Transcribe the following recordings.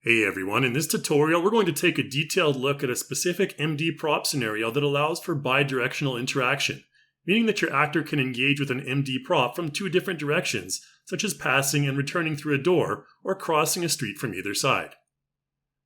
Hey everyone, in this tutorial we're going to take a detailed look at a specific MD prop scenario that allows for bidirectional interaction, meaning that your actor can engage with an MD prop from two different directions, such as passing and returning through a door or crossing a street from either side.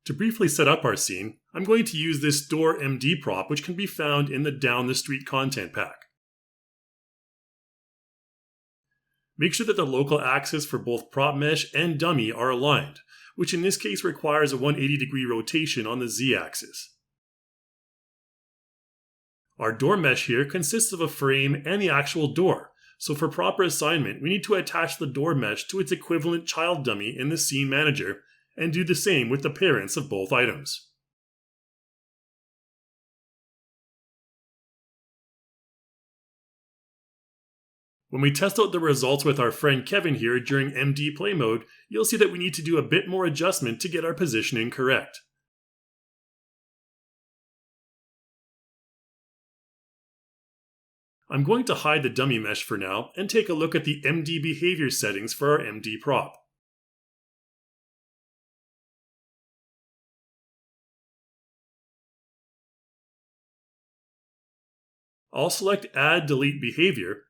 To briefly set up our scene, I'm going to use this door MD prop, which can be found in the Down the Street content pack. Make sure that the local axis for both prop mesh and dummy are aligned, which in this case requires a 180-degree rotation on the z-axis. Our door mesh here consists of a frame and the actual door, so for proper assignment we need to attach the door mesh to its equivalent child dummy in the scene manager, and do the same with the parents of both items. When we test out the results with our friend Kevin here during MD play mode, you'll see that we need to do a bit more adjustment to get our positioning correct. I'm going to hide the dummy mesh for now and take a look at the MD behavior settings for our MD prop. I'll select Add Delete Behavior,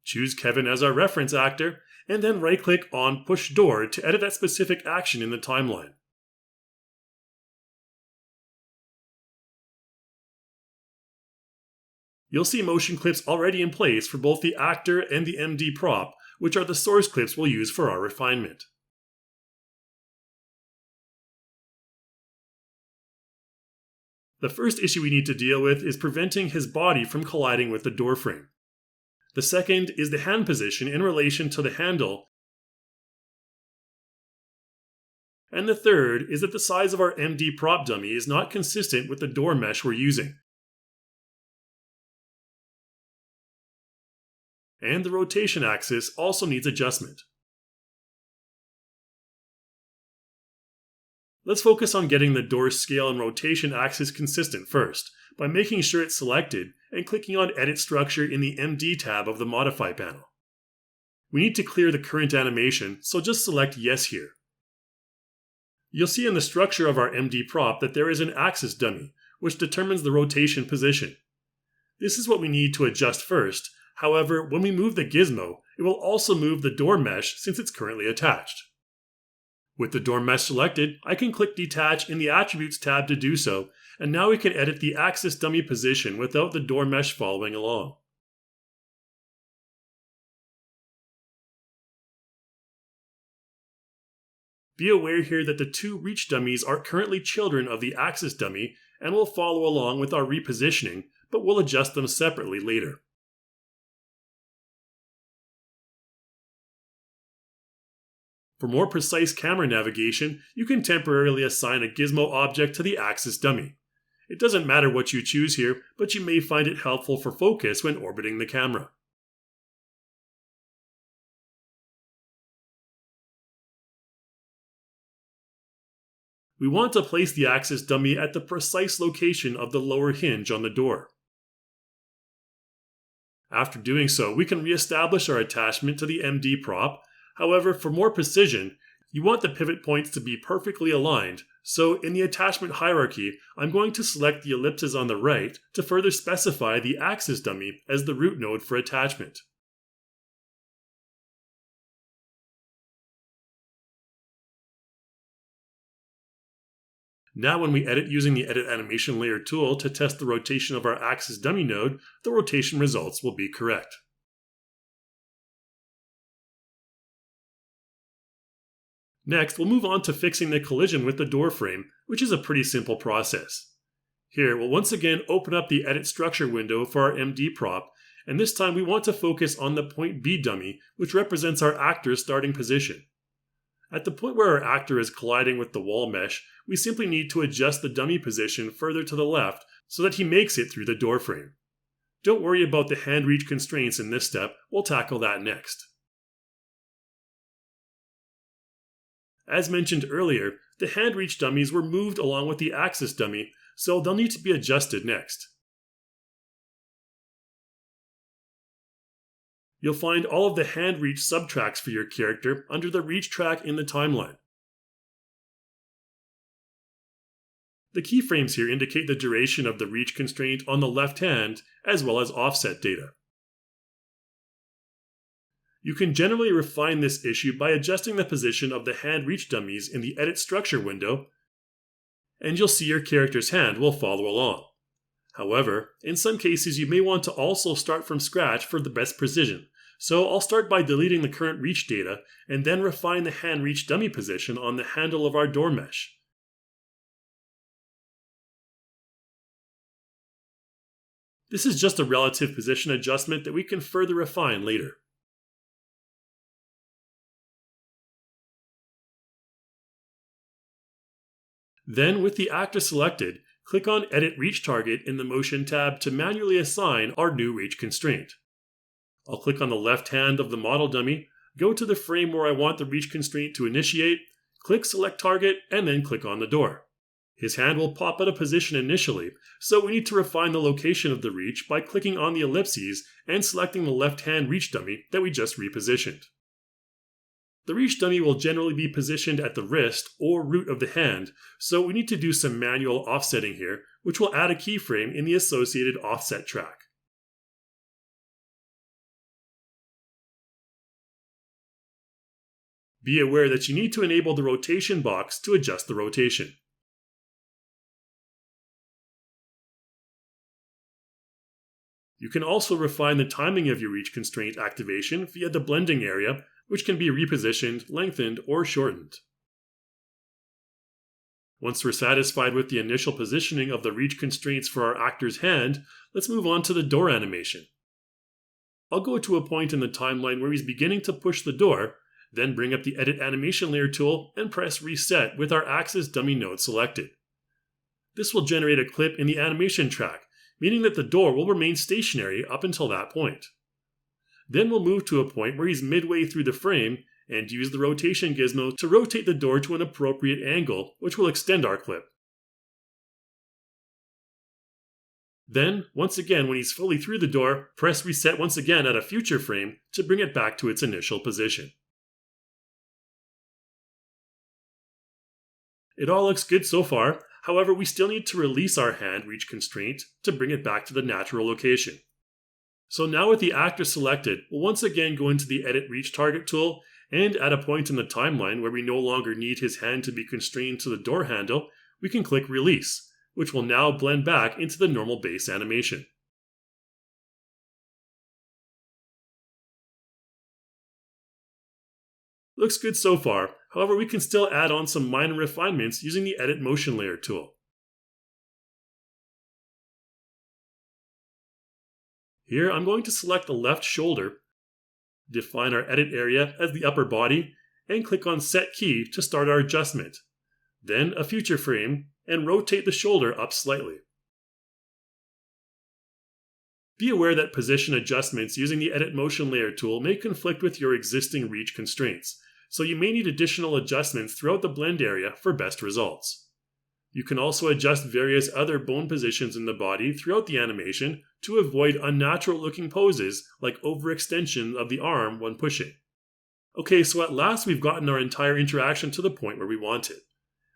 choose Kevin as our reference actor, and then right-click on Push Door to edit that specific action in the timeline. You'll see motion clips already in place for both the actor and the MD prop, which are the source clips we'll use for our refinement. The first issue we need to deal with is preventing his body from colliding with the door frame. The second is the hand position in relation to the handle. And the third is that the size of our MD prop dummy is not consistent with the door mesh we're using. And the rotation axis also needs adjustment. Let's focus on getting the door scale and rotation axis consistent first, by making sure it's selected and clicking on Edit Structure in the MD tab of the Modify panel. We need to clear the current animation, so just select Yes here. You'll see in the structure of our MD prop that there is an axis dummy, which determines the rotation position. This is what we need to adjust first. However, when we move the gizmo, it will also move the door mesh since it's currently attached. With the door mesh selected, I can click Detach in the Attributes tab to do so, and now we can edit the axis dummy position without the door mesh following along. Be aware here that the two reach dummies are currently children of the axis dummy and will follow along with our repositioning, but we'll adjust them separately later. For more precise camera navigation, you can temporarily assign a gizmo object to the axis dummy. It doesn't matter what you choose here, but you may find it helpful for focus when orbiting the camera. We want to place the axis dummy at the precise location of the lower hinge on the door. After doing so, we can re-establish our attachment to the MD prop. However, for more precision, you want the pivot points to be perfectly aligned, so in the attachment hierarchy, I'm going to select the ellipses on the right to further specify the axis dummy as the root node for attachment. Now when we edit using the Edit Animation Layer tool to test the rotation of our axis dummy node, the rotation results will be correct. Next, we'll move on to fixing the collision with the door frame, which is a pretty simple process. Here, we'll once again open up the Edit Structure window for our MD prop, and this time we want to focus on the point B dummy, which represents our actor's starting position. At the point where our actor is colliding with the wall mesh, we simply need to adjust the dummy position further to the left so that he makes it through the door frame. Don't worry about the hand reach constraints in this step, we'll tackle that next. As mentioned earlier, the hand reach dummies were moved along with the axis dummy, so they'll need to be adjusted next. You'll find all of the hand reach subtracks for your character under the reach track in the timeline. The keyframes here indicate the duration of the reach constraint on the left hand, as well as offset data. You can generally refine this issue by adjusting the position of the hand reach dummies in the Edit Structure window, and you'll see your character's hand will follow along. However, in some cases you may want to also start from scratch for the best precision, so I'll start by deleting the current reach data and then refine the hand reach dummy position on the handle of our door mesh. This is just a relative position adjustment that we can further refine later. Then, with the actor selected, click on Edit Reach Target in the Motion tab to manually assign our new reach constraint. I'll click on the left hand of the model dummy, go to the frame where I want the reach constraint to initiate, click Select Target, and then click on the door. His hand will pop out of position initially, so we need to refine the location of the reach by clicking on the ellipses and selecting the left hand reach dummy that we just repositioned. The reach dummy will generally be positioned at the wrist or root of the hand, so we need to do some manual offsetting here, which will add a keyframe in the associated offset track. Be aware that you need to enable the rotation box to adjust the rotation. You can also refine the timing of your reach constraint activation via the blending area, which can be repositioned, lengthened, or shortened. Once we're satisfied with the initial positioning of the reach constraints for our actor's hand, let's move on to the door animation. I'll go to a point in the timeline where he's beginning to push the door, then bring up the Edit Animation Layer tool and press Reset with our Axis dummy node selected. This will generate a clip in the animation track, meaning that the door will remain stationary up until that point. Then we'll move to a point where he's midway through the frame and use the rotation gizmo to rotate the door to an appropriate angle, which will extend our clip. Then, once again when he's fully through the door, press Reset once again at a future frame to bring it back to its initial position. It all looks good so far, however we still need to release our hand reach constraint to bring it back to the natural location. So now with the actor selected, we'll once again go into the Edit Reach Target tool, and at a point in the timeline where we no longer need his hand to be constrained to the door handle, we can click Release, which will now blend back into the normal base animation. Looks good so far, however we can still add on some minor refinements using the Edit Motion Layer tool. Here I'm going to select the left shoulder, define our edit area as the upper body, and click on Set Key to start our adjustment. Then a future frame, and rotate the shoulder up slightly. Be aware that position adjustments using the Edit Motion Layer tool may conflict with your existing reach constraints, so you may need additional adjustments throughout the blend area for best results. You can also adjust various other bone positions in the body throughout the animation to avoid unnatural looking poses like overextension of the arm when pushing. Okay, so at last we've gotten our entire interaction to the point where we want it.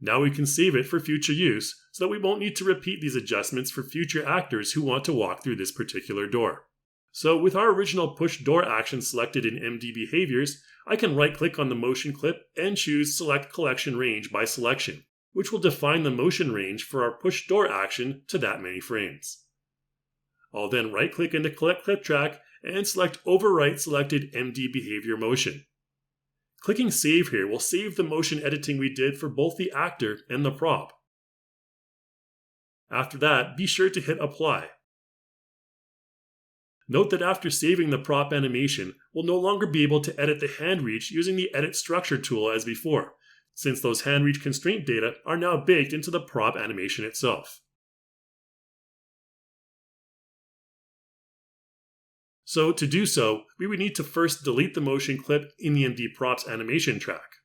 Now we can save it for future use so that we won't need to repeat these adjustments for future actors who want to walk through this particular door. So with our original push door action selected in MD Behaviors, I can right click on the motion clip and choose Select Collection Range by Selection, which will define the motion range for our push door action to that many frames. I'll then right-click into Collect Clip Track and select Overwrite Selected MD Behavior Motion. Clicking Save here will save the motion editing we did for both the actor and the prop. After that, be sure to hit Apply. Note that after saving the prop animation, we'll no longer be able to edit the hand reach using the Edit Structure tool as before, since those hand reach constraint data are now baked into the prop animation itself. So to do so, we would need to first delete the motion clip in the MD Props animation track.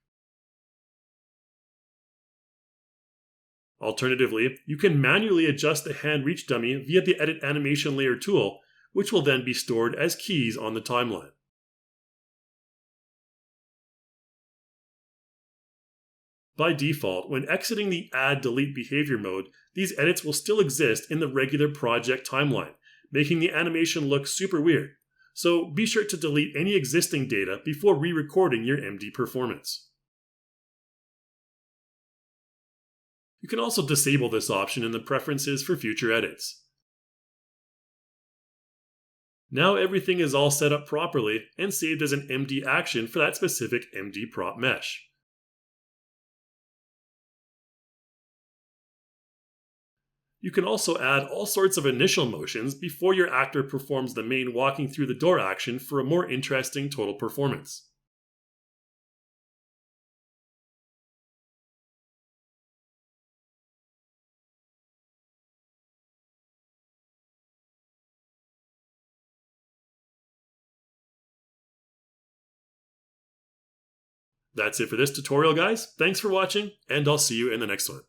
Alternatively, you can manually adjust the hand reach dummy via the Edit Animation Layer tool, which will then be stored as keys on the timeline. By default, when exiting the Add Delete Behavior mode, these edits will still exist in the regular project timeline, making the animation look super weird. So be sure to delete any existing data before re-recording your MD performance. You can also disable this option in the preferences for future edits. Now everything is all set up properly and saved as an MD action for that specific MD prop mesh. You can also add all sorts of initial motions before your actor performs the main walking through the door action for a more interesting total performance. That's it for this tutorial, guys. Thanks for watching, and I'll see you in the next one.